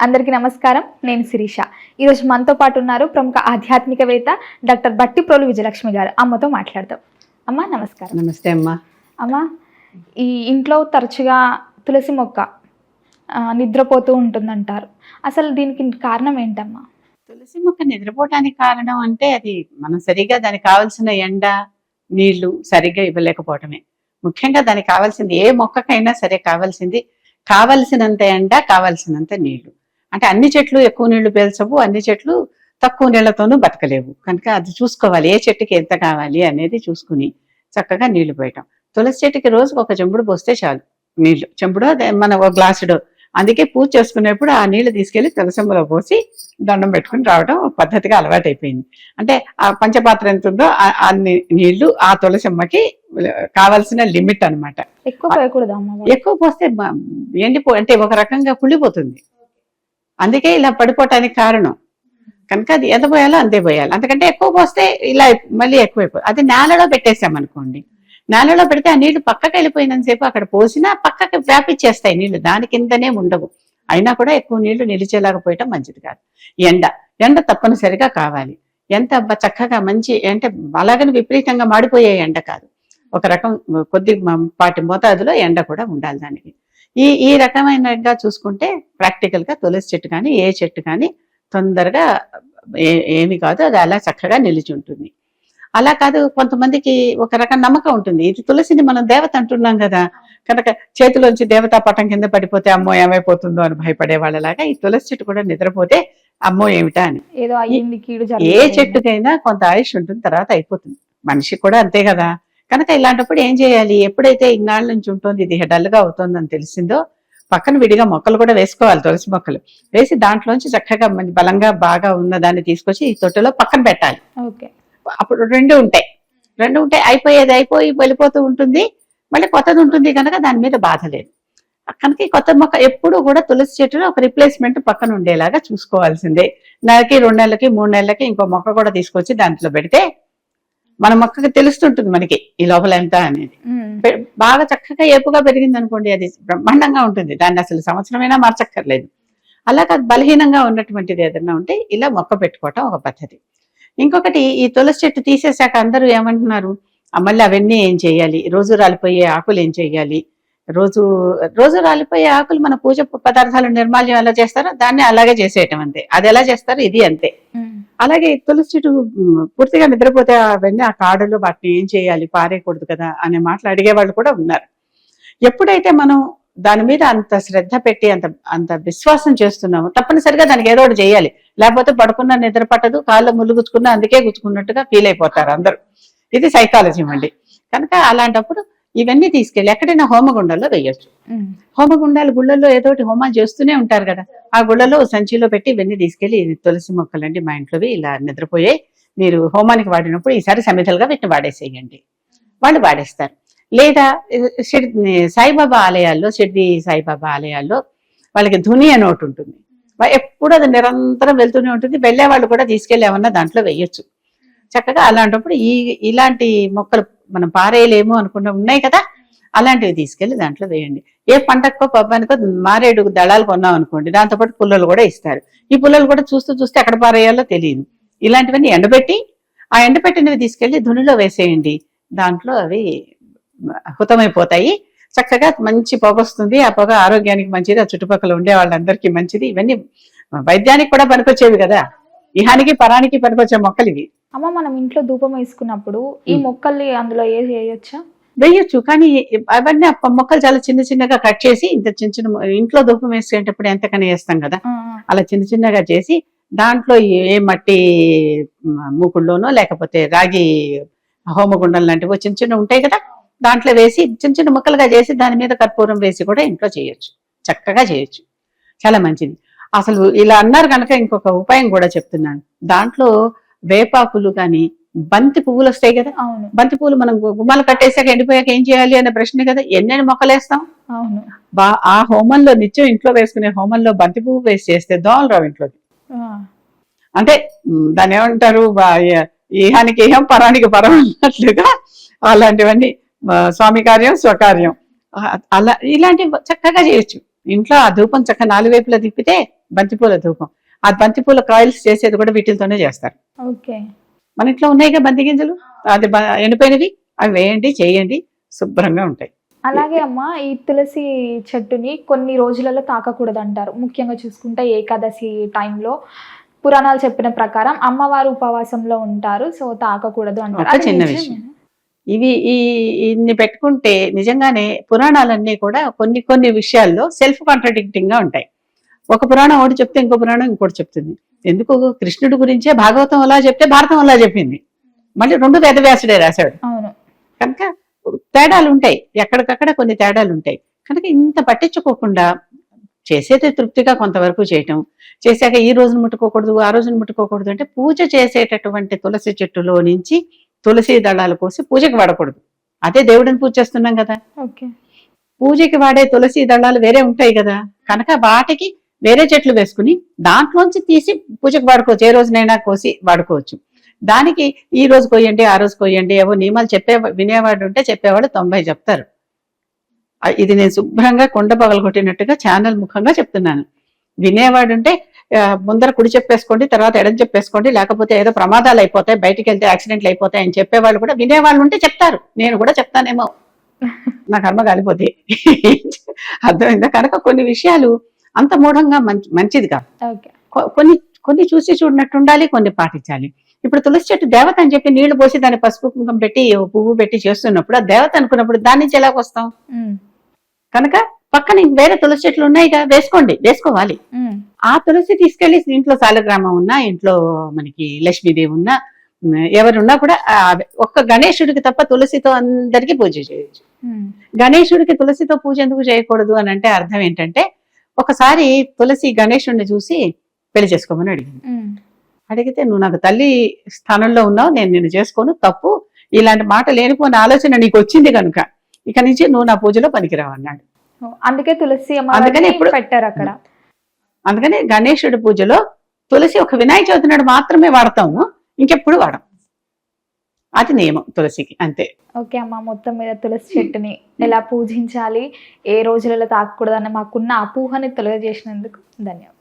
అందరికీ నమస్కారం. నేను శిరీష. ఈరోజు మనతో పాటు ఉన్నారు ప్రముఖ ఆధ్యాత్మికవేత్త డాక్టర్ బట్టిప్రోలు విజయలక్ష్మి గారు. అమ్మతో మాట్లాడతాం. అమ్మ నమస్కారం. నమస్తే అమ్మా. అమ్మ, ఈ ఇంట్లో తరచుగా తులసి మొక్క నిద్రపోతూ ఉంటుందంటారు. అసలు దీనికి కారణం ఏంటమ్మా? తులసి మొక్క నిద్రపోవటానికి కారణం అంటే అది మనం సరిగా దానికి కావాల్సిన ఎండ నీళ్లు సరిగ్గా ఇవ్వలేకపోవటమే. ముఖ్యంగా దానికి కావాల్సింది ఏ మొక్కకైనా సరే కావలసినంత ఎండ కావాల్సినంత నీళ్లు. అంటే అన్ని చెట్లు ఎక్కువ నీళ్లు పీల్చవు, అన్ని చెట్లు తక్కువ నీళ్లతోనూ బతకలేవు. కనుక అది చూసుకోవాలి, ఏ చెట్టుకి ఎంత కావాలి అనేది చూసుకుని చక్కగా నీళ్లు పోయటం. తులసి చెట్టుకి రోజుకు ఒక చెంబుడు పోస్తే చాలు నీళ్లు. చెంబుడు మన ఒక గ్లాసుడు. అందుకే పూజ చేసుకునేప్పుడు ఆ నీళ్లు తీసుకెళ్లి తులసమ్మలో పోసి దండం పెట్టుకుని రావడం పద్ధతిగా అలవాటైపోయింది. అంటే ఆ పంచపాత్ర ఎంత ఉందో అన్ని నీళ్లు ఆ తులసమ్మకి కావాల్సిన లిమిట్ అనమాట. ఎక్కువ పోస్తే అంటే ఒక రకంగా కుళ్ళిపోతుంది. అందుకే ఇలా పడిపోవటానికి కారణం. కనుక అది ఎంత పోయాలో అంతే పోయాలి. అంతకంటే ఎక్కువ పోస్తే ఇలా మళ్ళీ ఎక్కువైపోతుంది. అది నేలలో పెట్టేసామనుకోండి, నేలలో పెడితే ఆ నీళ్లు పక్కకి వెళ్ళిపోయినంతసేపు అక్కడ పోసినా పక్కకి వ్యాపించేస్తాయి నీళ్లు, దాని కిందనే ఉండవు. అయినా కూడా ఎక్కువ నీళ్లు నిలిచేలాగపోయటం మంచిది కాదు. ఎండ తప్పనిసరిగా కావాలి. ఎంత చక్కగా మంచి అంటే అలాగని విపరీతంగా మాడిపోయే ఎండ కాదు, ఒక రకం కొద్ది పాటి మోతాదులో ఎండ కూడా ఉండాలి దానికి. ఈ రకమైనగా చూసుకుంటే ప్రాక్టికల్ గా తులసి చెట్టు కానీ ఏ చెట్టు కానీ తొందరగా ఏమి కాదు, అది అలా చక్కగా నిలిచి ఉంటుంది. అలా కాదు, కొంతమందికి ఒక రకం నమ్మకం ఉంటుంది, ఇది తులసిని మనం దేవత అంటున్నాం కదా, కనుక చేతిలోంచి దేవతా పటం కింద పడిపోతే అమ్మో ఏమైపోతుందో అని భయపడే వాళ్ళలాగా ఈ తులసి చెట్టు కూడా నిద్రపోతే అమ్మో ఏమిటా అని. ఏ చెట్టుకైనా కొంత ఆయుష్ ఉంటుంది, తర్వాత అయిపోతుంది. మనిషి కూడా అంతే కదా. కనుక ఇలాంటప్పుడు ఏం చేయాలి, ఎప్పుడైతే ఇన్నాళ్ళ నుంచి ఉంటుంది ఇది డల్గా అవుతుంది అని తెలిసిందో పక్కన విడిగా మొక్కలు కూడా వేసుకోవాలి. తులసి మొక్కలు వేసి దాంట్లోంచి చక్కగా మంచి బలంగా బాగా ఉన్న దాన్ని తీసుకొచ్చి ఈ తొట్టెలో పక్కన పెట్టాలి. అప్పుడు రెండు ఉంటాయి అయిపోయి వెళ్ళిపోతూ ఉంటుంది, మళ్ళీ కొత్తది ఉంటుంది. కనుక దాని మీద బాధ లేదు. కనుక ఈ కొత్త మొక్క ఎప్పుడు కూడా తులసి చెట్టులో ఒక రిప్లేస్మెంట్ పక్కన ఉండేలాగా చూసుకోవాల్సిందే. నెలకి 2 నెలలకి 3 నెలలకి ఇంకో మొక్క కూడా తీసుకొచ్చి దాంట్లో పెడితే మన మొక్కకి తెలుస్తుంటుంది మనకి ఈ లోపల ఎంత అనేది. బాగా చక్కగా ఏపుగా పెరిగింది అనుకోండి, అది బ్రహ్మాండంగా ఉంటుంది, దాన్ని అసలు సంవత్సరమైనా మార్చక్కర్లేదు. అలా కాదు, బలహీనంగా ఉన్నటువంటిది ఏదన్నా ఉంటే ఇలా మొక్క పెట్టుకోవటం ఒక పద్ధతి. ఇంకొకటి, ఈ తులసి చెట్టు తీసేశాక అందరూ ఏమంటున్నారు, మళ్ళీ అవన్నీ ఏం చేయాలి, రోజు రాలిపోయే ఆకులు ఏం చేయాలి, రోజు రాలిపోయే ఆకులు మన పూజ పదార్థాలు నిర్మాల్యం ఎలా చేస్తారో దాన్ని అలాగే చేసేయటం అంతే. అది ఎలా చేస్తారో ఇది అంతే. అలాగే తులసి చెట్టు పూర్తిగా నిద్రపోతే అవన్నీ ఆ కాడలు వాటిని ఏం చేయాలి, పారేయకూడదు కదా అనే మాటలు అడిగే వాళ్ళు కూడా ఉన్నారు. ఎప్పుడైతే మనం దాని మీద అంత శ్రద్ధ పెట్టి అంత విశ్వాసం చేస్తున్నాము, తప్పనిసరిగా దానికి ఏదో ఒకటి చేయాలి. లేకపోతే పడుకున్న నిద్ర పట్టదు, కాళ్ళు ముళ్ళు గుచ్చుకున్నా అందుకే గుచ్చుకున్నట్టుగా ఫీల్ అయిపోతారు అందరూ. ఇది సైకాలజీ అండి. కనుక అలాంటప్పుడు ఇవన్నీ తీసుకెళ్ళి ఎక్కడైనా హోమగుండంలో వేయొచ్చు. హోమగుండాలు గుళ్ళల్లో ఏదో ఒకటి హోమాలు చేస్తూనే ఉంటారు కదా, ఆ గుళ్ళలో సంచిలో పెట్టి ఇవన్నీ తీసుకెళ్లి తులసి మొక్కలండి మా ఇంట్లోవి ఇలా నిద్రపోయాయి, మీరు హోమానికి వాడినప్పుడు ఈసారి సమిధలుగా వీటిని వాడేసేయండి, వాళ్ళు వాడేస్తారు. లేదా సాయిబాబా ఆలయాల్లో, షిర్డీ సాయిబాబా ఆలయాల్లో వాళ్ళకి ధుని అని ఒకటి ఉంటుంది, ఎప్పుడు అది నిరంతరం వెళ్తూనే ఉంటుంది. వెళ్లే వాళ్ళు కూడా తీసుకెళ్లి ఏమన్నా దాంట్లో వేయొచ్చు చక్కగా. అలాంటప్పుడు ఇలాంటి మొక్కలు మనం పారేయలేము అనుకున్న ఉన్నాయి కదా, అలాంటివి తీసుకెళ్లి దాంట్లో వేయండి. ఏ పంటకో పబ్బానికో మారేడు దళాలు కొన్నాం అనుకోండి, దాంతోపాటు పుల్లలు కూడా ఇస్తారు. ఈ పుల్లలు కూడా చూస్తూ ఎక్కడ పారేయాలో తెలియదు. ఇలాంటివన్నీ ఎండబెట్టి ఆ ఎండబెట్టినవి తీసుకెళ్లి ధునిలో వేసేయండి, దాంట్లో అవి హుతమైపోతాయి. చక్కగా మంచి పొగ వస్తుంది, ఆ పొగ ఆరోగ్యానికి మంచిది, ఆ చుట్టుపక్కల ఉండే వాళ్ళందరికీ మంచిది. ఇవన్నీ వైద్యానికి కూడా పనికొచ్చేవి కదా, ఇహానికి పరానికి పనికొచ్చే మొక్కలు ఇవి. అమ్మ, మనం ఇంట్లో ధూపం వేసుకున్నప్పుడు ఈ మొక్కల్ని అందులో వేయొచ్చు, కానీ అవన్నీ మొక్కలు చాలా చిన్నగా కట్ చేసి ఇంత చిన్న ఇంట్లో ధూపం వేసేటప్పుడు ఎంతకన్నా వేస్తాం కదా, అలా చిన్నగా చేసి దాంట్లో ఏ మట్టి మూకుళ్ళలోనో లేకపోతే రాగి హోమగుండం లాంటివి చిన్న ఉంటాయి కదా, దాంట్లో వేసి చిన్న ముక్కలుగా చేసి దాని మీద కర్పూరం వేసి కూడా ఇంట్లో చేయొచ్చు, చక్కగా చేయొచ్చు, చాలా మంచిది. అసలు ఇలా అన్నారు కనుక ఇంకొక ఉపాయం కూడా చెప్తున్నాను. దాంట్లో వేపాకులు కానీ బంతి పువ్వులు వస్తాయి కదా, బంతి పువ్వులు మనం గుమ్మాలు కట్టేసాక ఎండిపోయాక ఏం చేయాలి అనే ప్రశ్న కదా, ఎన్నెన్ని మొక్కలు వేస్తాం. ఆ హోమంలో నిత్యం ఇంట్లో వేసుకునే హోమంలో బంతి పువ్వు వేసి చేస్తే దోమలు రావు ఇంట్లోకి. అంటే దాన్ని ఏమంటారు, ఈహానికి ఏహం పరానికి పరం అన్నట్లుగా అలాంటివన్నీ స్వామి కార్యం స్వకార్యం అలా ఇలాంటివి చక్కగా చేయొచ్చు ఇంట్లో. ఆ ధూపం చక్కగా 4 వైపులా తిప్పితే బంతిపూల ధూపం. ఆ బంతిపూల కాయిల్స్ చేసేది కూడా వీటితోనే చేస్తారు. ఓకే. మన ఇంట్లో ఉన్నాయిగా బంతి గింజలు, అది ఎండిపోయినవి, అవి వేయండి, చేయండి, శుభ్రంగా ఉంటాయి. అలాగే అమ్మ, ఈ తులసి చెట్టుని కొన్ని రోజులలో తాకకూడదు అంటారు. ముఖ్యంగా చూసుకుంటే ఏకాదశి టైంలో పురాణాలు చెప్పిన ప్రకారం అమ్మవారు ఉపవాసంలో ఉంటారు, సో తాకకూడదు అంటారు. ఒక అది చిన్న నిజమేనా? విషయం. ఇన్ని పెట్టుకుంటే నిజంగానే పురాణాలన్నీ కూడా కొన్ని కొన్ని విషయాల్లో సెల్ఫ్ కాంట్రడిక్టింగ్ గా ఉంటాయి. ఒక పురాణం ఒకటి చెప్తే ఇంకో పురాణం ఇంకోటి చెప్తుంది. ఎందుకు? కృష్ణుడి గురించే భాగవతం అలా చెప్తే భారతం అలా చెప్పింది. మళ్ళీ రెండు వేదవ్యాసుడే రాశాడు. అవును. కనుక తేడాలు ఉంటాయి, ఎక్కడికక్కడ కొన్ని తేడాలు ఉంటాయి. కనుక ఇంత పట్టించుకోకుండా చేసేది తృప్తిగా కొంతవరకు చేయటం, చేశాక ఈ రోజును ముట్టుకోకూడదు, ఆ రోజును ముట్టుకోకూడదు అంటే, పూజ చేసేటటువంటి తులసి చెట్టులో నుంచి తులసి దళాలు కోసి పూజకి వాడకూడదు. అదే దేవుడిని పూజ చేస్తున్నాం కదా. ఓకే. పూజకి వాడే తులసి దళాలు వేరే ఉంటాయి కదా, కనుక వాటికి వేరే చెట్లు వేసుకుని దాంట్లోంచి తీసి పూజకి వాడుకోవచ్చు. ఏ రోజునైనా కోసి వాడుకోవచ్చు. దానికి ఈ రోజు కొయ్యండి, ఆ రోజు కొయ్యండి, ఏవో నియమాలు వినేవాడు ఉంటే చెప్పేవాడు 90 చెప్తారు. ఇది నేను శుభ్రంగా కొండ పగలగొట్టినట్టుగా ఛానల్ ముఖంగా చెప్తున్నాను. వినేవాడు ఉంటే ముందర కుడి చెప్పేసుకోండి, తర్వాత ఎడం చెప్పేసుకోండి, లేకపోతే ఏదో ప్రమాదాలు అయిపోతాయి, బయటికి వెళ్తే యాక్సిడెంట్లు అయిపోతాయి అని చెప్పేవాళ్ళు కూడా వినేవాళ్ళు ఉంటే చెప్తారు. నేను కూడా చెప్తానేమో, నా కర్మ కాలిపోతే. అర్థమైందా? కనుక కొన్ని విషయాలు అంత మూఢంగా మంచిది కాదు. ఓకే. కొన్ని కొన్ని చూసి చూడనట్టు ఉండాలి, కొన్ని పాటించాలి. ఇప్పుడు తులసి చెట్టు దేవత అని చెప్పి నీళ్లు పోసి దాన్ని పసుపు కుంకుమ పెట్టి పువ్వు పెట్టి చేస్తున్నప్పుడు ఆ దేవత అనుకున్నప్పుడు దాని నుంచి ఎలాగొస్తాం? కనుక పక్కన వేరే తులసి చెట్లు ఉన్నాయిగా, వేసుకోవాలి. ఆ తులసి తీసుకెళ్లి ఇంట్లో సాలగ్రామం ఉన్నా, ఇంట్లో మనకి లక్ష్మీదేవి ఉన్నా, ఎవరున్నా కూడా ఒక్క గణేశుడికి తప్ప తులసితో అందరికీ పూజ చేయొచ్చు. గణేశుడికి తులసితో పూజ ఎందుకు చేయకూడదు అని అంటే అర్థం ఏంటంటే, ఒకసారి తులసి గణేశుడిని చూసి పెళ్లి చేసుకోమని అడిగితే నువ్వు నాకు తల్లి స్థానంలో ఉన్నావు, నేను నిన్ను చేసుకోను, తప్పు, ఇలాంటి మాట లేనిపోని ఆలోచన నీకు వచ్చింది కనుక ఇక నుంచి నువ్వు నా పూజలో పనికిరావు అన్నాడు. అందుకే తులసి పెట్టారు అక్కడ. అందుకని గణేశుడి పూజలో తులసి ఒక వినాయక చవితి నాడు మాత్రమే వాడతాము, ఇంకెప్పుడు వాడం. అది నియమం తులసికి, అంతే. ఓకే అమ్మ, మొత్తం మీద తులసి చెట్టుని ఎలా పూజించాలి, ఏ రోజులలో తాకూడదని మాకున్న అపోహని తెలియజేసినందుకు ధన్యవాదాలు.